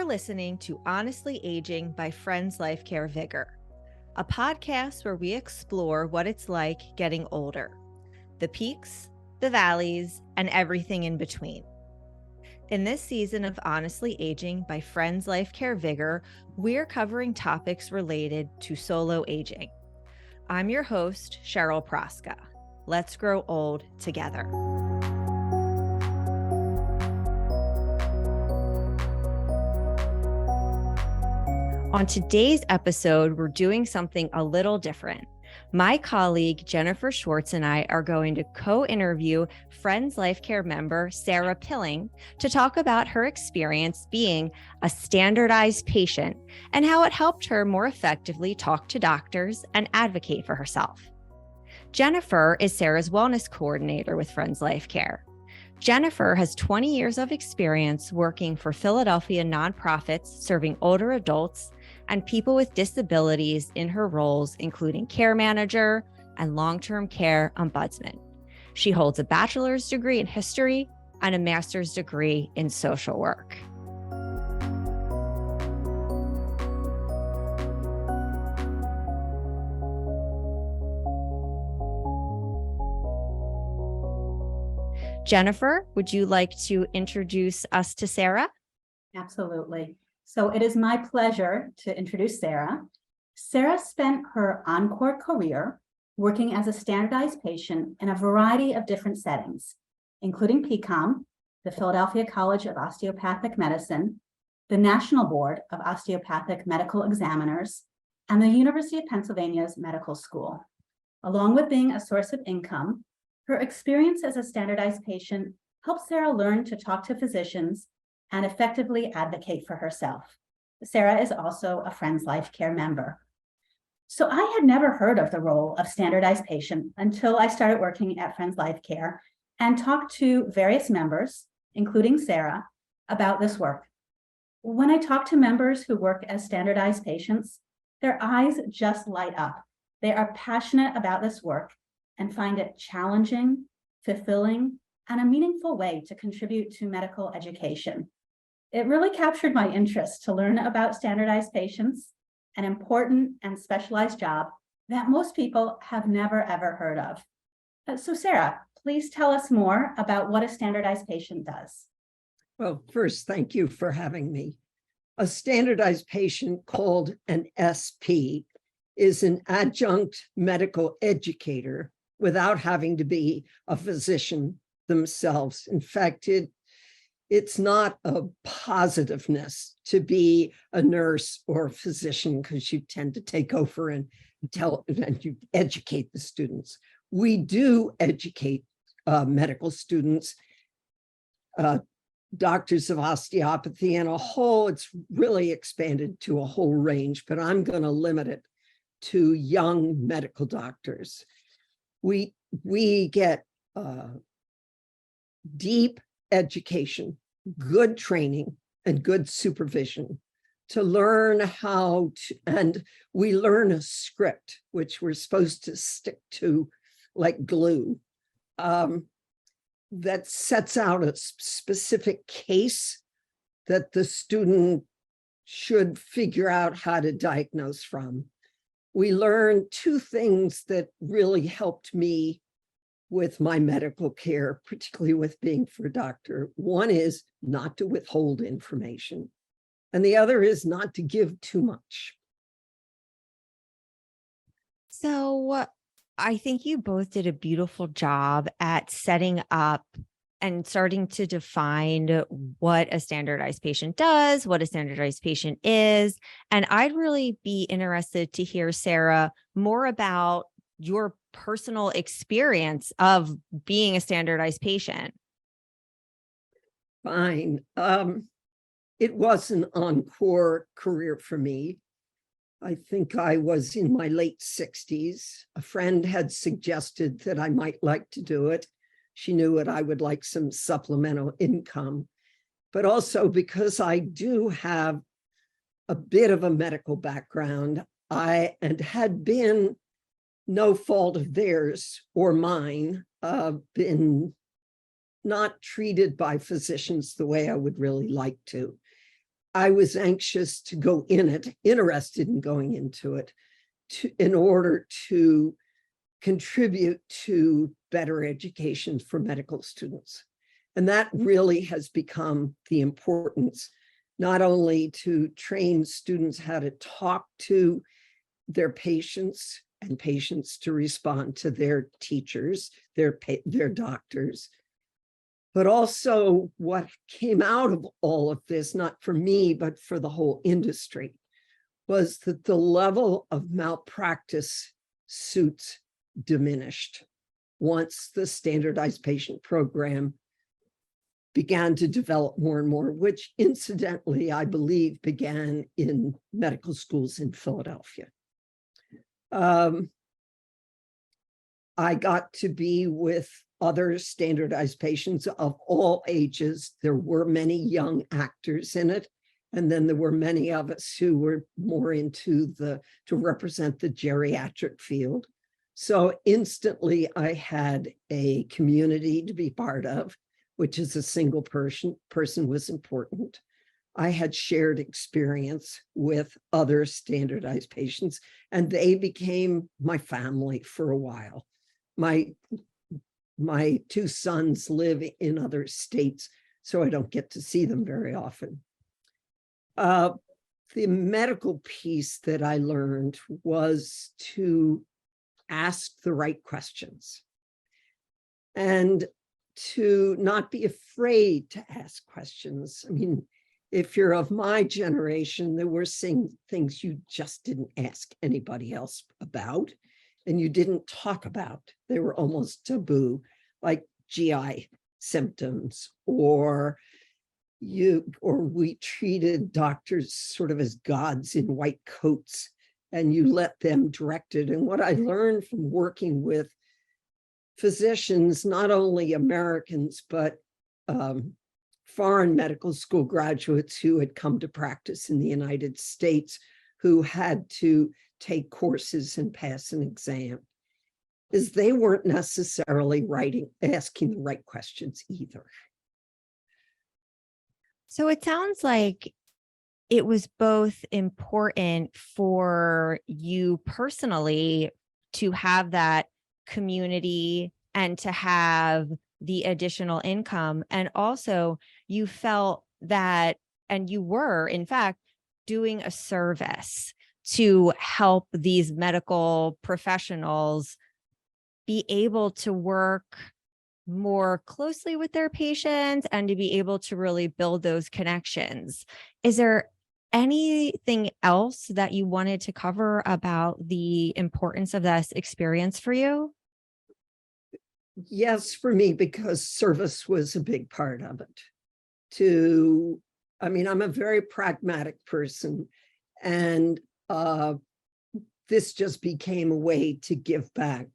You're listening to Honestly Aging by Friends Life Care VigR, a podcast where we explore what it's like getting older, the peaks, the valleys, and everything in between. In this season of Honestly Aging by Friends Life Care VigR, we're covering topics related to solo aging. I'm your host, Cheryl Proska. Let's grow old together. On today's episode, we're doing something a little different. My colleague, Jennifer Schwartz, and I are going to co-interview Friends Life Care member, Sara Pilling, to talk about her experience being a standardized patient and how it helped her more effectively talk to doctors and advocate for herself. Jennifer is Sara's wellness coordinator with Friends Life Care. Jennifer has 20 years of experience working for Philadelphia nonprofits serving older adults and people with disabilities in her roles, including care manager and long-term care ombudsman. She holds a bachelor's degree in history and a master's degree in social work. Jennifer, would you like to introduce us to Sara? Absolutely. So it is my pleasure to introduce Sara. Sara spent her encore career working as a standardized patient in a variety of different settings, including PCOM, the Philadelphia College of Osteopathic Medicine, the National Board of Osteopathic Medical Examiners, and the University of Pennsylvania's Medical School. Along with being a source of income, her experience as a standardized patient helped Sara learn to talk to physicians and effectively advocate for herself. Sara is also a Friends Life Care member. So I had never heard of the role of standardized patient until I started working at Friends Life Care and talked to various members, including Sara, about this work. When I talk to members who work as standardized patients, their eyes just light up. They are passionate about this work and find it challenging, fulfilling, and a meaningful way to contribute to medical education. It really captured my interest to learn about standardized patients, an important and specialized job that most people have never ever heard of. So Sara, please tell us more about what a standardized patient does. Well, first, thank you for having me. A standardized patient, called an SP, is an adjunct medical educator without having to be a physician themselves. In fact, it's not a positiveness to be a nurse or a physician, because you tend to take over and you educate the students. We do educate medical students, doctors of osteopathy, and it's really expanded to a whole range, but I'm going to limit it to young medical doctors. We get deep education, good training, and good supervision to learn how to, and we learn a script, which we're supposed to stick to like glue, that sets out a specific case that the student should figure out how to diagnose from. We learned two things that really helped me with my medical care, particularly with being for a doctor. One is not to withhold information, and the other is not to give too much. So I think you both did a beautiful job at setting up and starting to define what a standardized patient does, what a standardized patient is. And I'd really be interested to hear, Sara, more about your personal experience of being a standardized patient. Fine. It was an encore career for me. I think I was in my late 60s. A friend had suggested that I might like to do it. She knew that I would like some supplemental income, but also because I do have a bit of a medical background, and had been, no fault of theirs or mine, been not treated by physicians the way I would really like to. I was anxious to go in it, interested in going into it, in order to contribute to better education for medical students. And that really has become the importance, not only to train students how to talk to their patients and patients to respond to their teachers, their doctors, but also what came out of all of this, not for me, but for the whole industry, was that the level of malpractice suits diminished once the standardized patient program began to develop more and more, which incidentally, I believe, began in medical schools in Philadelphia. I got to be with other standardized patients of all ages. There were many young actors in it. And then there were many of us who were more into to represent the geriatric field. So instantly I had a community to be part of, which is a single person was important. I had shared experience with other standardized patients, and they became my family for a while. My two sons live in other states, so I don't get to see them very often. The medical piece that I learned was to ask the right questions and to not be afraid to ask questions. I mean, if you're of my generation, there were things you just didn't ask anybody else about and you didn't talk about. They were almost taboo, like GI symptoms, or we treated doctors sort of as gods in white coats, and you let them direct it. And what I learned from working with physicians, not only Americans, but foreign medical school graduates who had come to practice in the United States, who had to take courses and pass an exam, is they weren't necessarily asking the right questions either. So it sounds like it was both important for you personally to have that community and to have the additional income. And also you felt that, and you were, in fact, doing a service to help these medical professionals be able to work more closely with their patients and to be able to really build those connections. Is there anything else that you wanted to cover about the importance of this experience for you? Yes, for me, because service was a big part of it. I'm a very pragmatic person, and this just became a way to give back.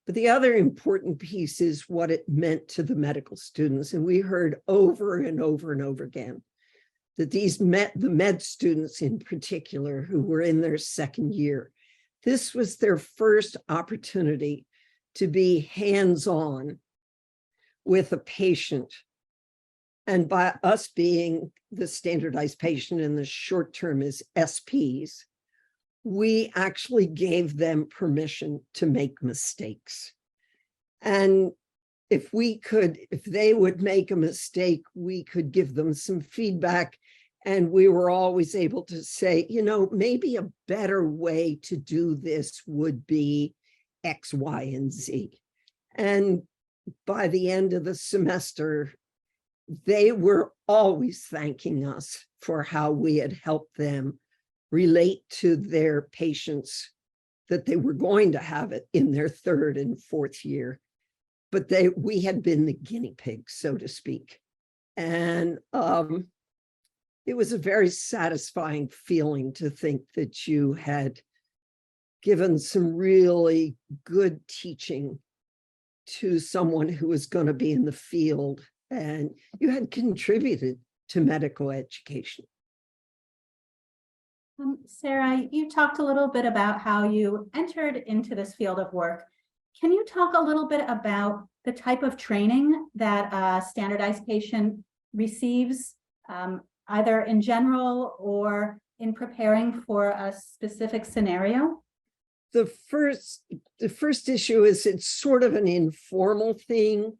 But the other important piece is what it meant to the medical students. And we heard over and over and over again that the med students in particular, who were in their second year, this was their first opportunity to be hands-on with a patient. And by us being the standardized patient and the short term is SPs, we actually gave them permission to make mistakes. And if they would make a mistake, we could give them some feedback. And we were always able to say, maybe a better way to do this would be X, Y, and Z. And by the end of the semester, they were always thanking us for how we had helped them relate to their patients that they were going to have it in their third and fourth year. But we had been the guinea pigs, so to speak. And it was a very satisfying feeling to think that you had given some really good teaching to someone who was going to be in the field, and you had contributed to medical education. Sara, you talked a little bit about how you entered into this field of work. Can you talk a little bit about the type of training that a standardized patient receives? either in general or in preparing for a specific scenario? The first issue is it's sort of an informal thing.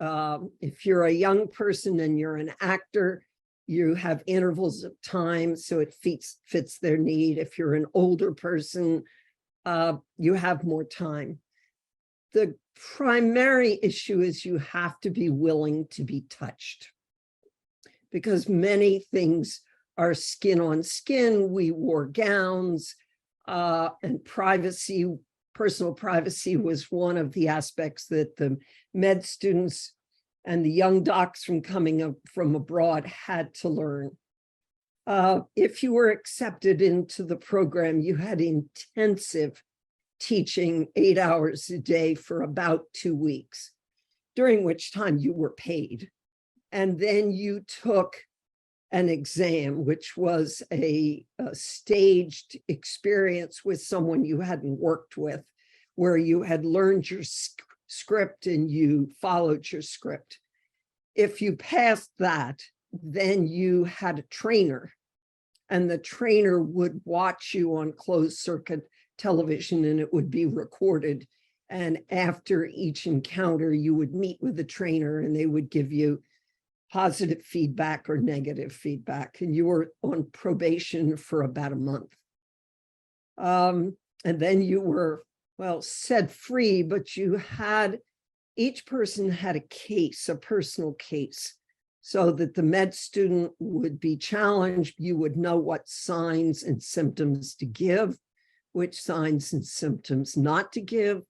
If you're a young person and you're an actor, you have intervals of time, so it fits their need. If you're an older person, you have more time. The primary issue is you have to be willing to be touched, because many things are skin on skin. We wore gowns, and privacy, personal privacy was one of the aspects that the med students and the young docs from coming up from abroad had to learn. If you were accepted into the program, you had intensive teaching 8 hours a day for about 2 weeks, during which time you were paid. And then you took an exam, which was a staged experience with someone you hadn't worked with, where you had learned your script and you followed your script. If you passed that, then you had a trainer, and the trainer would watch you on closed circuit television, and it would be recorded. And after each encounter, you would meet with the trainer and they would give you positive feedback or negative feedback. And you were on probation for about a month. And then you were, well, set free, but you had, each person had a case, a personal case, so that the med student would be challenged. You would know what signs and symptoms to give, which signs and symptoms not to give,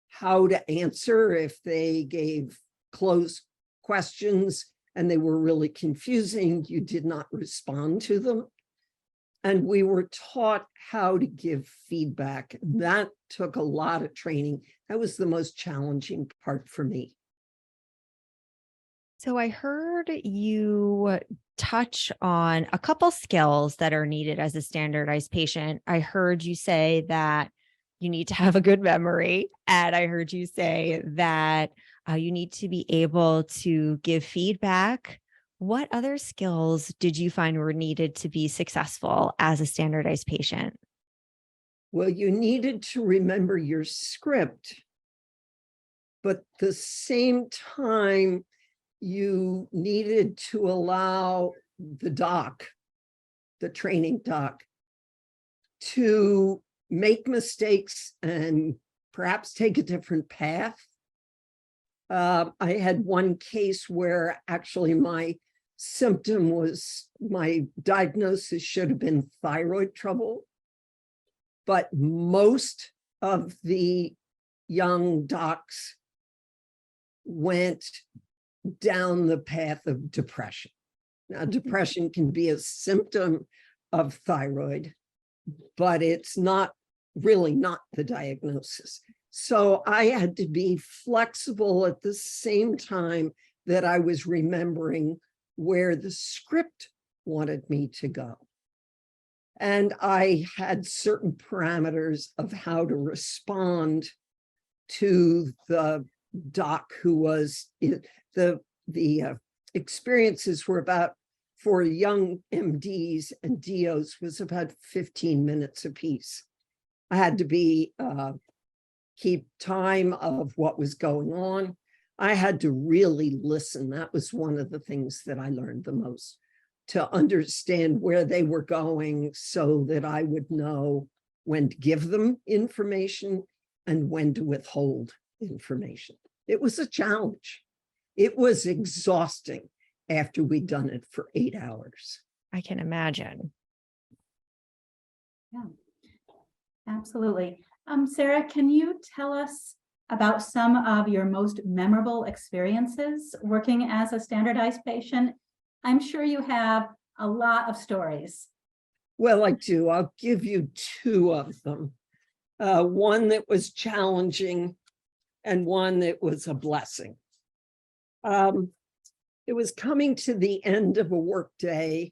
how to answer if they gave closed questions and they were really confusing, you did not respond to them. And we were taught how to give feedback. That took a lot of training. That was the most challenging part for me. So I heard you touch on a couple skills that are needed as a standardized patient. I heard you say that you need to have a good memory, and I heard you say that you need to be able to give feedback. What other skills did you find were needed to be successful as a standardized patient? Well, you needed to remember your script, but at the same time, you needed to allow the doc, the training doc, to make mistakes and perhaps take a different path. I had one case where actually my symptom was, my diagnosis should have been thyroid trouble, but most of the young docs went down the path of depression. Now, depression can be a symptom of thyroid, but it's not really not the diagnosis. So I had to be flexible at the same time that I was remembering where the script wanted me to go. And I had certain parameters of how to respond to the doc who was the experiences were about, for young MDs and DOs, was about 15 minutes apiece. I had to be keep time of what was going on. I had to really listen. That was one of the things that I learned the most, to understand where they were going so that I would know when to give them information and when to withhold information. It was a challenge. It was exhausting after we'd done it for 8 hours. I can imagine. Yeah, absolutely. Sara, can you tell us about some of your most memorable experiences working as a standardized patient? I'm sure you have a lot of stories. Well, I do. I'll give you 2 of them. One that was challenging and one that was a blessing. It was coming to the end of a work day,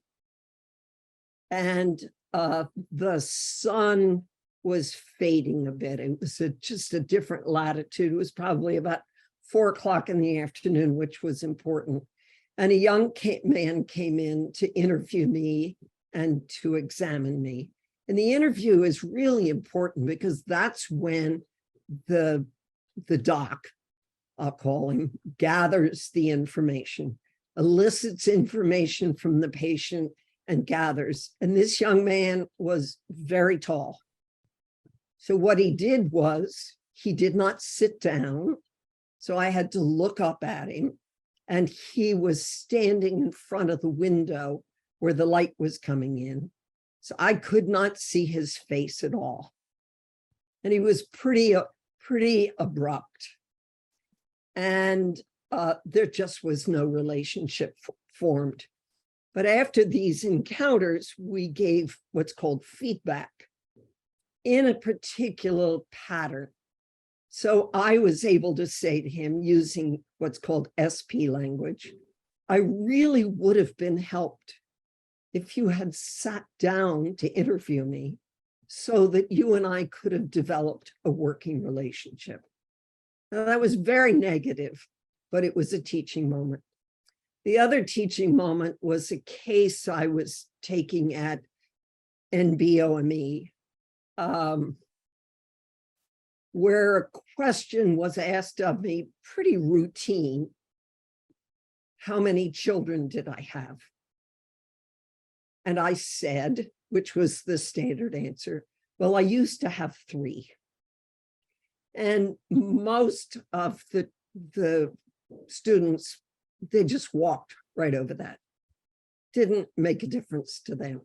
and the sun was fading a bit. It was just a different latitude. It was probably about 4 o'clock in the afternoon, which was important. And a young man came in to interview me and to examine me. And the interview is really important because that's when the doc, I'll call him, gathers the information, elicits information from the patient and gathers. And this young man was very tall. So what he did was he did not sit down. So I had to look up at him. And he was standing in front of the window where the light was coming in. So I could not see his face at all. And he was pretty abrupt. And there just was no relationship formed. But after these encounters, we gave what's called feedback in a particular pattern. So I was able to say to him, using what's called SP language, I really would have been helped if you had sat down to interview me so that you and I could have developed a working relationship. Now, that was very negative, but it was a teaching moment. The other teaching moment was a case I was taking at NBOME, where a question was asked of me, pretty routine. How many children did I have? And I said, which was the standard answer, well, I used to have 3. And most of the students, they just walked right over that. Didn't make a difference to them.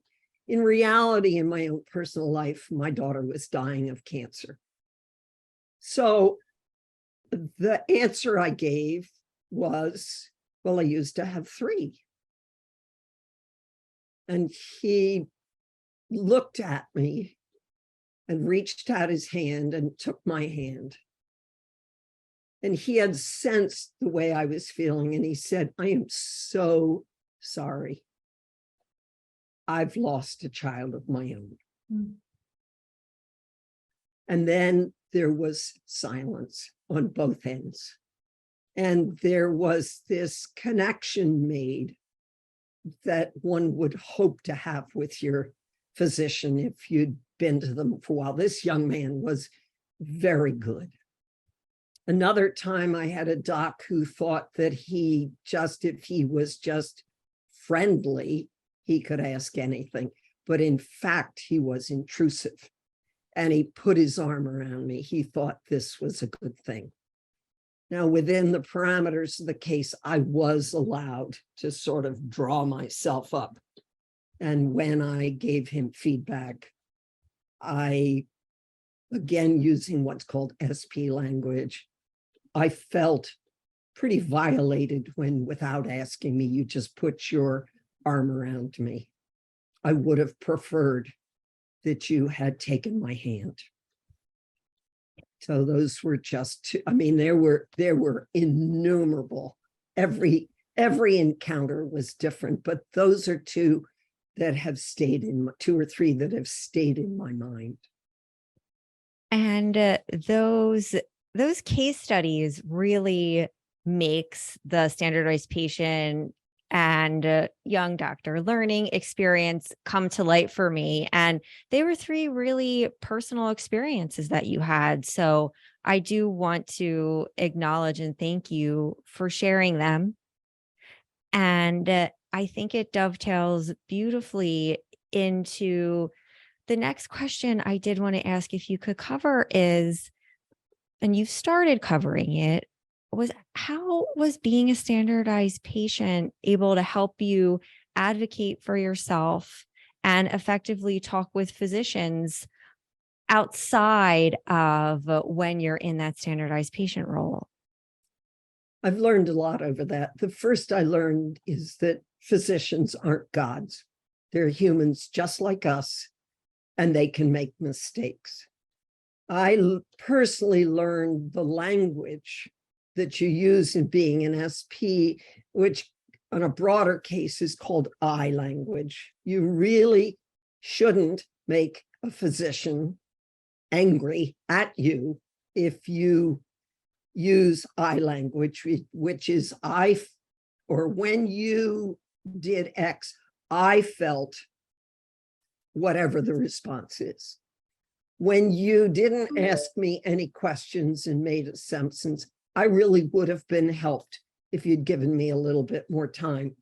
In reality, in my own personal life, my daughter was dying of cancer. So the answer I gave was, well, I used to have 3. And he looked at me and reached out his hand and took my hand. And he had sensed the way I was feeling. And he said, I am so sorry. I've lost a child of my own. Mm. And then there was silence on both ends. And there was this connection made that one would hope to have with your physician if you'd been to them for a while. This young man was very good. Another time I had a doc who thought that if he was just friendly, he could ask anything. But in fact, he was intrusive. And he put his arm around me. He thought this was a good thing. Now, within the parameters of the case, I was allowed to sort of draw myself up. And when I gave him feedback, I, again, using what's called SP language, I felt pretty violated when, without asking me, you just put your arm around me. I would have preferred that you had taken my hand. So those were just two. I mean, there were innumerable. Every encounter was different, but those are 2 that have stayed in 2 or 3 that have stayed in my mind. And those case studies really makes the standardized patient and young doctor learning experience come to light for me. And they were 3 really personal experiences that you had. So I do want to acknowledge and thank you for sharing them. And I think it dovetails beautifully into the next question I did want to ask if you could cover is, and you started covering it, was how was being a standardized patient able to help you advocate for yourself and effectively talk with physicians outside of when you're in that standardized patient role? I've learned a lot over that. The first I learned is that physicians aren't gods. They're humans just like us, and they can make mistakes. I personally learned the language that you use in being an SP, which on a broader case is called I language. You really shouldn't make a physician angry at you if you use I language, which is I or when you did X, I felt whatever the response is. When you didn't ask me any questions and made assumptions, I really would have been helped if you'd given me a little bit more time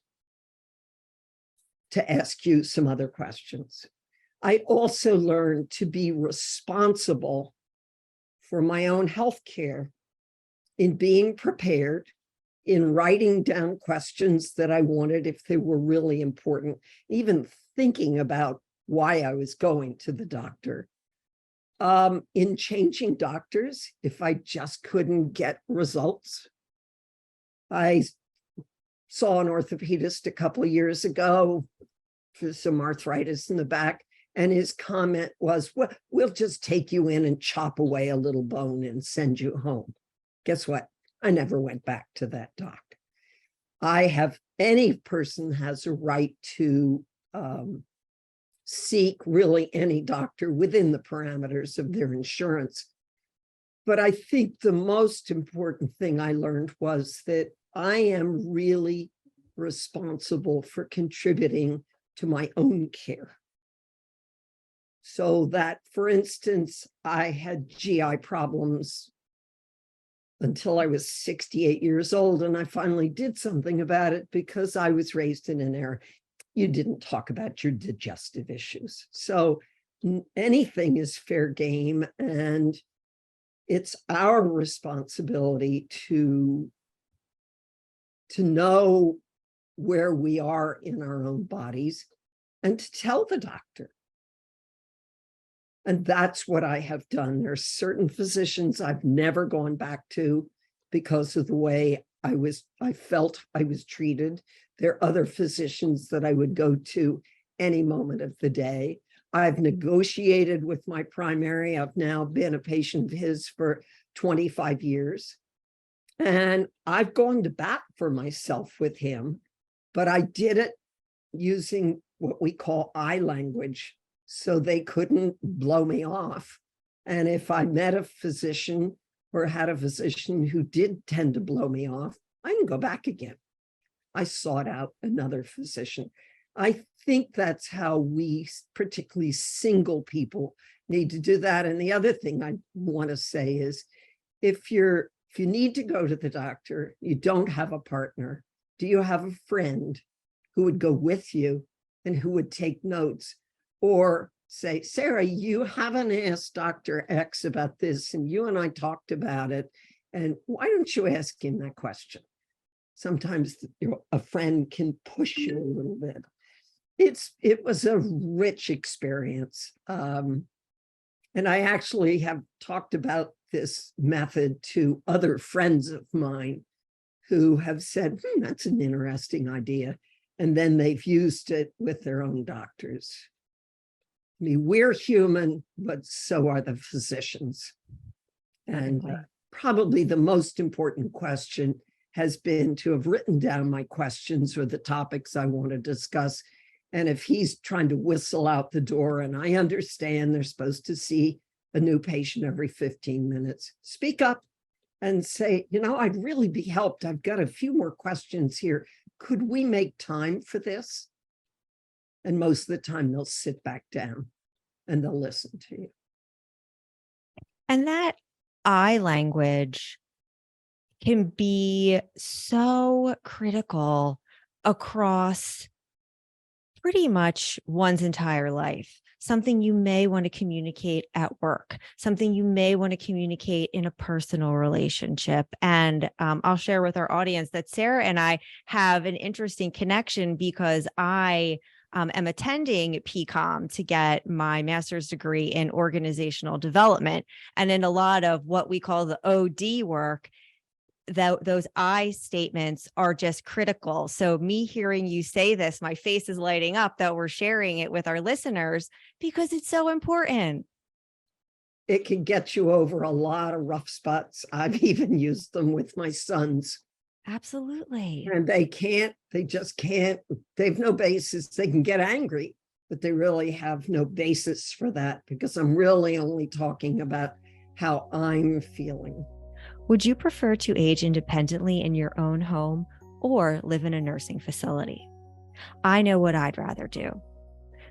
to ask you some other questions. I also learned to be responsible for my own health care in being prepared, in writing down questions that I wanted if they were really important, even thinking about why I was going to the doctor. In changing doctors, if I just couldn't get results. I saw an orthopedist a couple of years ago for some arthritis in the back, and his comment was, well, we'll just take you in and chop away a little bone and send you home. Guess what? I never went back to that doc. Any person has a right to seek really any doctor within the parameters of their insurance. But I think the most important thing I learned was that I am really responsible for contributing to my own care. So that, for instance, I had GI problems until I was 68 years old, and I finally did something about it because I was raised in an era you didn't talk about your digestive issues. So anything is fair game, and it's our responsibility to know where we are in our own bodies and to tell the doctor. And that's what I have done. There are certain physicians I've never gone back to because of the way I felt I was treated. There are other physicians that I would go to any moment of the day. I've negotiated with my primary. I've now been a patient of his for 25 years. And I've gone to bat for myself with him, but I did it using what we call I language, so they couldn't blow me off. And if I met a physician or had a physician who did tend to blow me off, I didn't go back again. I sought out another physician. I think that's how we, particularly single people, need to do that. And the other thing I want to say is, if you need to go to the doctor, you don't have a partner, do you have a friend who would go with you and who would take notes? Or say, Sarah, you haven't asked Dr. X about this, and you and I talked about it, and why don't you ask him that question? Sometimes a friend can push you a little bit. It was a rich experience. And I actually have talked about this method to other friends of mine who have said, that's an interesting idea. And then they've used it with their own doctors. I mean, we're human, but so are the physicians. And probably the most important question has been to have written down my questions or the topics I want to discuss. And if he's trying to whistle out the door, and I understand they're supposed to see a new patient every 15 minutes, speak up and say, I'd really be helped. I've got a few more questions here. Could we make time for this? And most of the time they'll sit back down and they'll listen to you. And that I language can be so critical across pretty much one's entire life. Something you may want to communicate at work, something you may want to communicate in a personal relationship. And I'll share with our audience that Sarah and I have an interesting connection because I am attending PCOM to get my master's degree in organizational development. And in a lot of what we call the OD work, those I statements are just critical. So me hearing you say this, my face is lighting up that we're sharing it with our listeners because it's so important. It can get you over a lot of rough spots. I've even used them with my sons. Absolutely. And they just can't, they have no basis. They can get angry, but they really have no basis for that because I'm really only talking about how I'm feeling. Would you prefer to age independently in your own home or live in a nursing facility. I know what I'd rather do.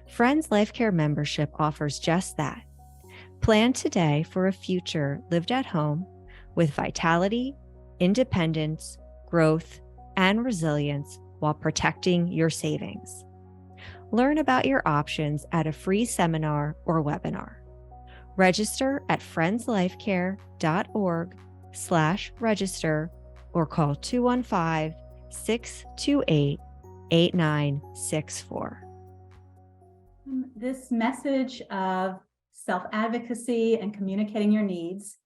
Friends Life Care membership offers just that. Plan today for a future lived at home with vitality, independence, growth, and resilience while protecting your savings. Learn about your options at a free seminar or webinar. Register at friendslifecare.org/register or call 215-628-8964. This message of self-advocacy and communicating your needs,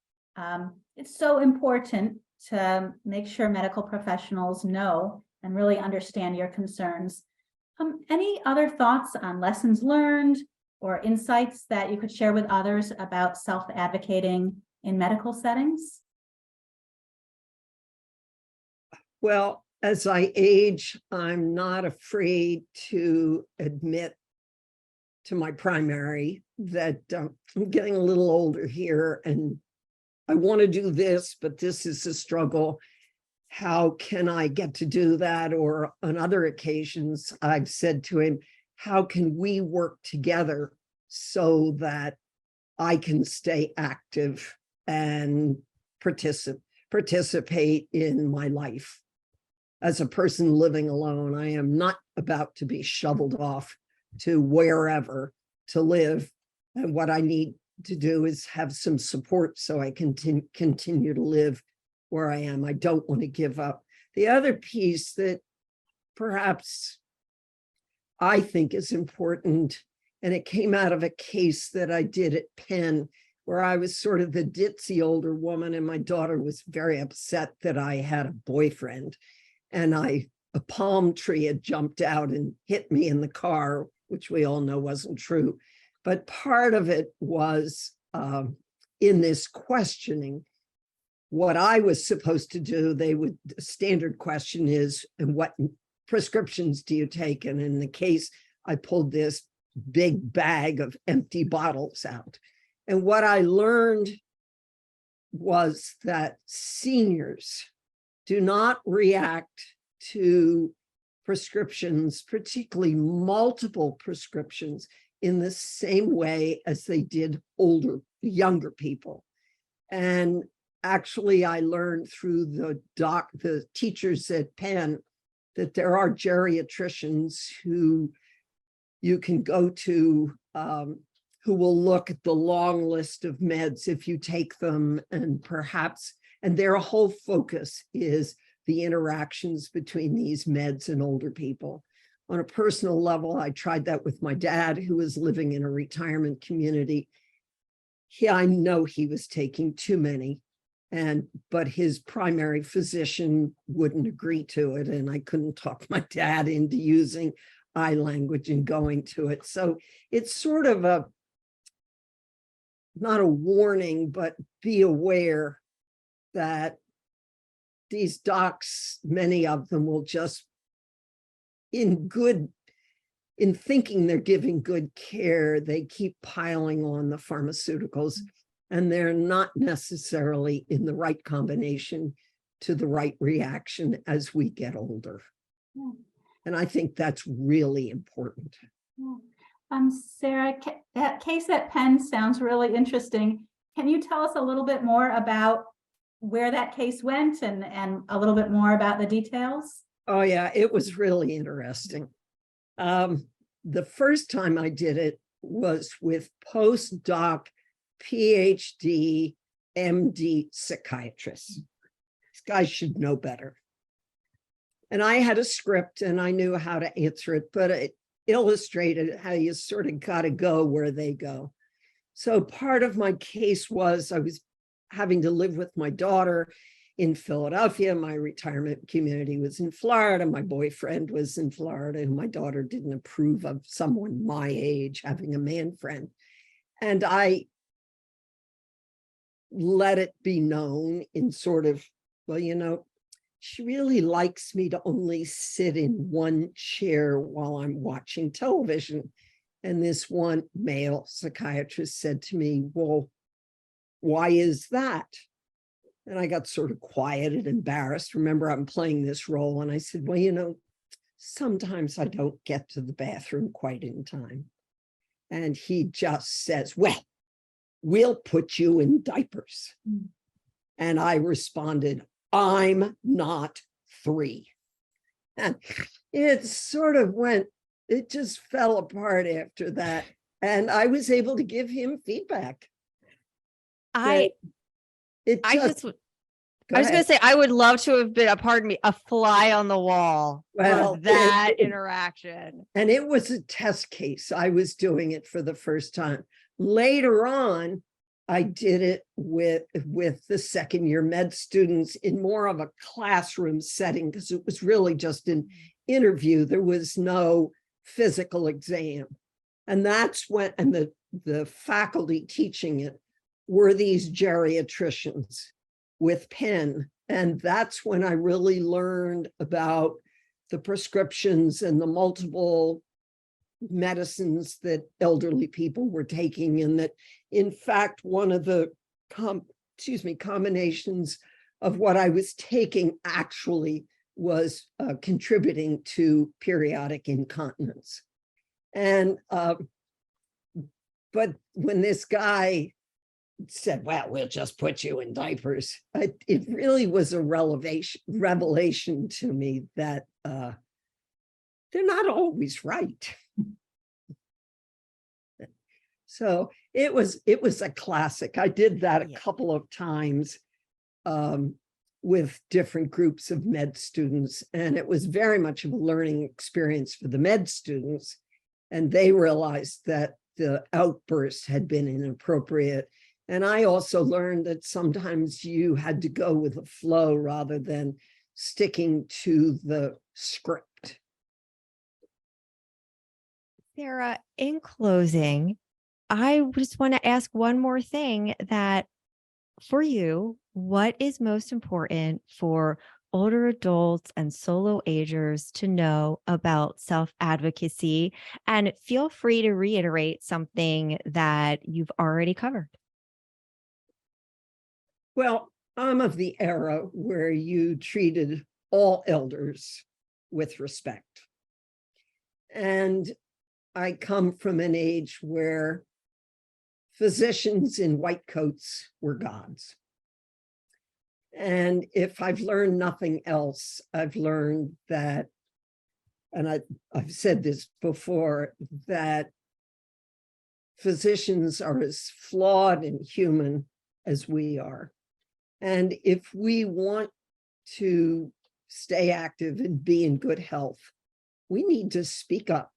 it's so important to make sure medical professionals know and really understand your concerns. Any other thoughts on lessons learned or insights that you could share with others about self-advocating in medical settings? Well, as I age, I'm not afraid to admit to my primary that I'm getting a little older here and I want to do this, but this is a struggle. How can I get to do that? Or on other occasions, I've said to him, how can we work together so that I can stay active and participate in my life? As a person living alone, I am not about to be shoveled off to wherever to live. And what I need to do is have some support so I can continue to live where I am. I don't want to give up. The other piece that perhaps I think is important, and it came out of a case that I did at Penn, where I was sort of the ditzy older woman, and my daughter was very upset that I had a boyfriend, and a palm tree had jumped out and hit me in the car, which we all know wasn't true. But part of it was in this questioning, what I was supposed to do. The standard question is, and what prescriptions do you take? And in the case, I pulled this big bag of empty bottles out. And what I learned was that seniors do not react to prescriptions, particularly multiple prescriptions, in the same way as they did younger people. And actually, I learned through the teachers at Penn that there are geriatricians who you can go to who will look at the long list of meds if you take them, and their whole focus is the interactions between these meds and older people. On a personal level, I tried that with my dad, who was living in a retirement community. I know he was taking too many, but his primary physician wouldn't agree to it, and I couldn't talk my dad into using eye language and going to it. So it's sort of not a warning, but be aware that these docs, many of them will just, in thinking they're giving good care, they keep piling on the pharmaceuticals, and they're not necessarily in the right combination to the right reaction as we get older. Yeah. And I think that's really important. Yeah. Sara, that case at Penn sounds really interesting. Can you tell us a little bit more about where that case went and a little bit more about the details? Oh, yeah, it was really interesting. The first time I did it was with postdoc, PhD, MD psychiatrists. These guys should know better. And I had a script and I knew how to answer it, but it illustrated how you sort of got to go where they go. So part of my case was I was having to live with my daughter in Philadelphia. My retirement community was in Florida. My boyfriend was in Florida, and my daughter didn't approve of someone my age having a man friend. And I let it be known in sort of, well, she really likes me to only sit in one chair while I'm watching television. And this one male psychiatrist said to me, well, why is that? And I got sort of quiet and embarrassed. Remember, I'm playing this role. And I said, well, you know, sometimes I don't get to the bathroom quite in time. And he just says, well, we'll put you in diapers. Mm. And I responded, I'm not 3. And it sort of went, it just fell apart after that. And I was able to give him feedback. I was going to say, I would love to have been, a fly on the wall for that interaction. And it was a test case. I was doing it for the first time. Later on, I did it with the second year med students in more of a classroom setting, because it was really just an interview. There was no physical exam. And that's when, and the faculty teaching it were these geriatricians with Penn. And that's when I really learned about the prescriptions and the multiple medicines that elderly people were taking. And that, in fact, one of the combinations of what I was taking actually was contributing to periodic incontinence. And, but when this guy said, well, we'll just put you in diapers, it really was a revelation to me that they're not always right. So it was a classic. I did that a couple of times with different groups of med students, and it was very much of a learning experience for the med students. And they realized that the outburst had been inappropriate. And I also learned that sometimes you had to go with the flow rather than sticking to the script. Sara, in closing, I just want to ask one more thing, that for you, what is most important for older adults and solo agers to know about self-advocacy? And feel free to reiterate something that you've already covered. Well, I'm of the era where you treated all elders with respect. And I come from an age where physicians in white coats were gods. And if I've learned nothing else, I've learned that, and I've said this before, that physicians are as flawed and human as we are. And if we want to stay active and be in good health, we need to speak up.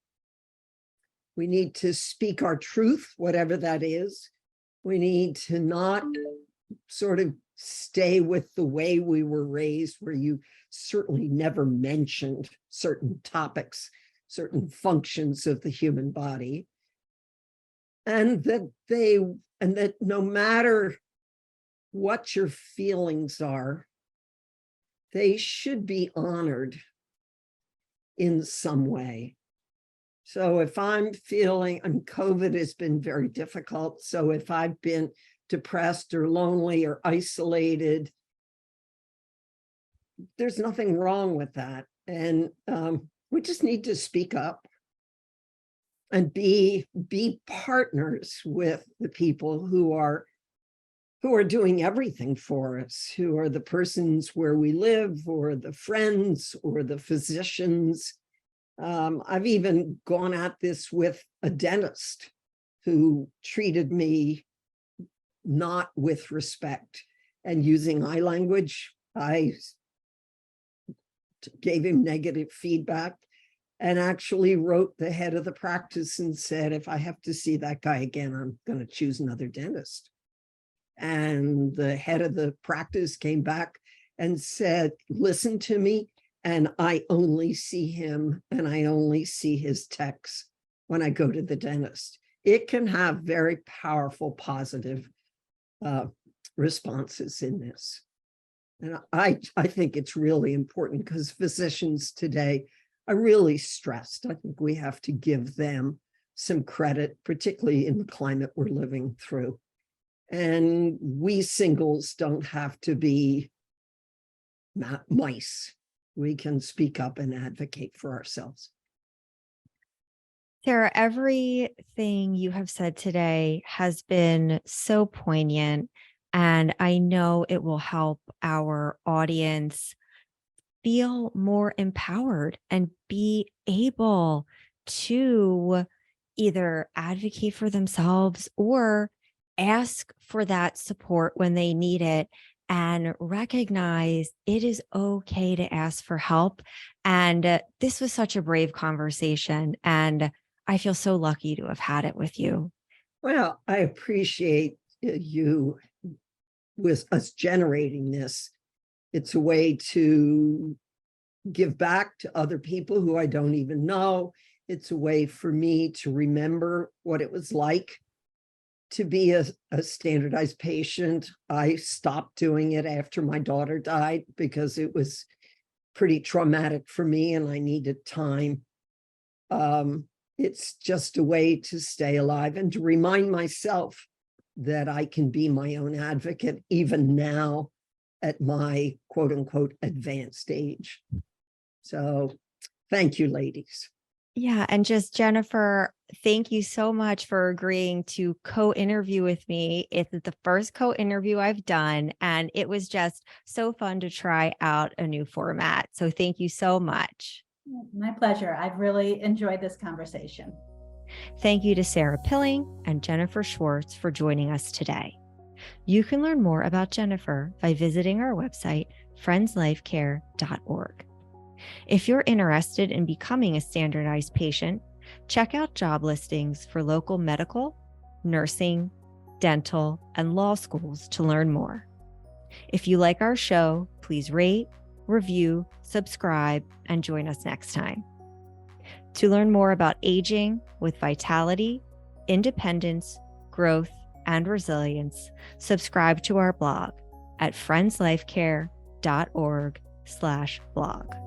We need to speak our truth, whatever that is. We need to not sort of stay with the way we were raised, where you certainly never mentioned certain topics, certain functions of the human body. And that no matter what your feelings are, they should be honored in some way. So if I'm feeling, and COVID has been very difficult, so if I've been depressed or lonely or isolated, there's nothing wrong with that. And we just need to speak up and be partners with the people who are doing everything for us, who are the persons where we live, or the friends, or the physicians. I've even gone at this with a dentist who treated me not with respect and using eye language. I gave him negative feedback and actually wrote the head of the practice and said, if I have to see that guy again, I'm going to choose another dentist. And the head of the practice came back and said, listen to me, and I only see him and I only see his texts when I go to the dentist. It can have very powerful, positive responses in this. And I think it's really important, because physicians today are really stressed. I think we have to give them some credit, particularly in the climate we're living through. And we singles don't have to be mice. We can speak up and advocate for ourselves. Sara, everything you have said today has been so poignant, and I know it will help our audience feel more empowered and be able to either advocate for themselves or ask for that support when they need it, and recognize it is okay to ask for help. And this was such a brave conversation, and I feel so lucky to have had it with you. Well, I appreciate you with us generating this. It's a way to give back to other people who I don't even know. It's a way for me to remember what it was like to be a standardized patient. I stopped doing it after my daughter died because it was pretty traumatic for me and I needed time. It's just a way to stay alive and to remind myself that I can be my own advocate, even now at my quote unquote advanced age. So thank you, ladies. Yeah. And just Jennifer, thank you so much for agreeing to co-interview with me. It's the first co-interview I've done, and it was just so fun to try out a new format. So thank you so much. My pleasure. I've really enjoyed this conversation. Thank you to Sara Pilling and Jennifer Schwartz for joining us today. You can learn more about Jennifer by visiting our website, friendslifecare.org. If you're interested in becoming a standardized patient, check out job listings for local medical, nursing, dental, and law schools to learn more. If you like our show, please rate, review, subscribe, and join us next time. To learn more about aging with vitality, independence, growth, and resilience, subscribe to our blog at friendslifecare.org/blog.